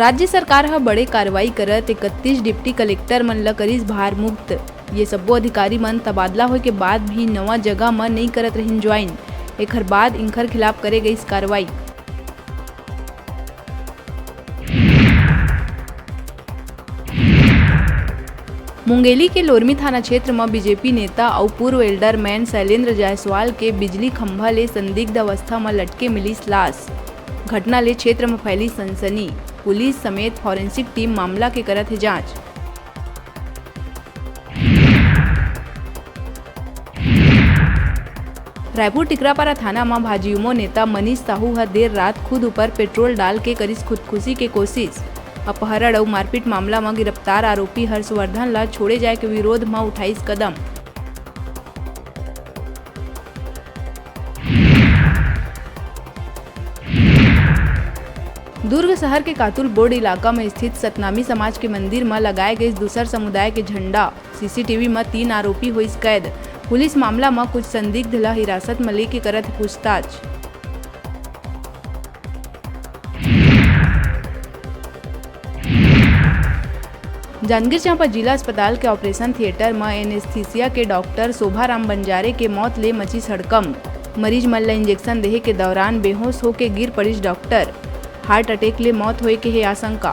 राज्य सरकार ह बड़े कार्रवाई करत 31 डिप्टी कलेक्टर मन ल करिस भार मुक्त। ये सब्बो अधिकारी मन तबादला होए के बाद भी नवा जगह म नहीं करत रहिन ज्वाइन। एकर बाद इनकर खिलाफ करे गईस कार्रवाई। मुंगेली के लोरमी थाना क्षेत्र में बीजेपी नेता और पूर्व एल्डरमैन शैलेंद्र जायसवाल के बिजली खंभा ले संदिग्ध अवस्था में लटके मिलिस लाश। घटना ले क्षेत्र में फैली सनसनी। पुलिस समेत फॉरेंसिक टीम मामला के करत है जांच। रायपुर टिकरापारा थाना में भाजयुमो नेता मनीष साहू ह देर रात खुद ऊपर पेट्रोल डाल के करिस खुदकुशी के कोशिश। अपहरण और मारपीट मामला में गिरफ्तार आरोपी हर्षवर्धन ला छोड़े जाए के विरोध में उठाईस कदम। दुर्ग शहर के कातुल बोर्ड इलाका में स्थित सतनामी समाज के मंदिर में लगाए गए दूसर समुदाय के झंडा। सीसीटीवी में 3 आरोपी हुईस कैद। पुलिस मामला में कुछ संदिग्ध ला हिरासत में लेके करत पूछताछ। जांजगीर चांपा जिला अस्पताल के ऑपरेशन थिएटर में एनेस्थीसिया के डॉक्टर शोभाराम बंजारे के मौत ले मची हड़कंप। मरीज मन ला इंजेक्शन देहे के दौरान बेहोश होके गिर पड़िस डॉक्टर। हार्ट अटैक ले मौत होए के है आशंका।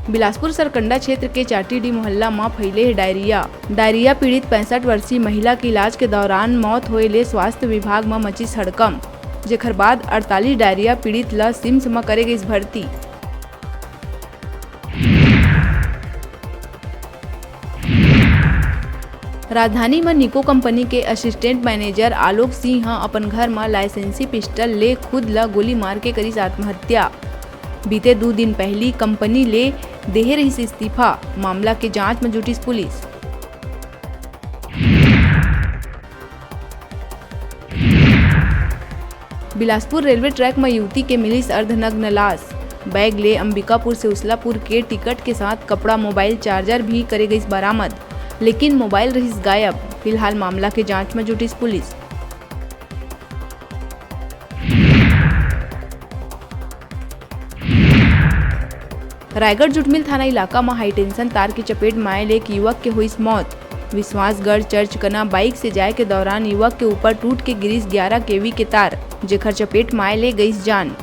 बिलासपुर सरकंडा क्षेत्र के चाटीडी मोहल्ला में फैले है डायरिया पीड़ित 65 वर्षीय महिला की इलाज के दौरान मौत होए ले स्वास्थ्य विभाग में मचिस हड़कंप। जेकर बाद 48 डायरिया पीड़ित ला सिम्स में करे गईस भर्ती। राजधानी में निको कंपनी के असिस्टेंट मैनेजर आलोक सिंह अपन घर में लाइसेंसी पिस्टल ले खुद ला गोली मार के करिस आत्महत्या। बीते 2 दिन पहली कंपनी ले देहे रहिस इस्तीफा। मामला के जांच में जुटिस पुलिस। बिलासपुर रेलवे ट्रैक में युवती के मिलिस अर्धनग्न लाश। बैग ले अंबिकापुर से उसलापुर के टिकट के साथ कपड़ा, मोबाइल, चार्जर भी करे गईस बरामद, लेकिन मोबाइल रहिस गायब। फिलहाल मामला के जांच में जुटिस पुलिस। रायगढ़ जुटमिल थाना इलाका में हाईटेंशन तार की चपेट में आए एक युवक के हुई मौत। विश्वासगढ़ चर्च कना बाइक से जाए के दौरान युवक के ऊपर टूट के गिरिस 11 केवी के तार, जेकर चपेट में आए ले गईस जान।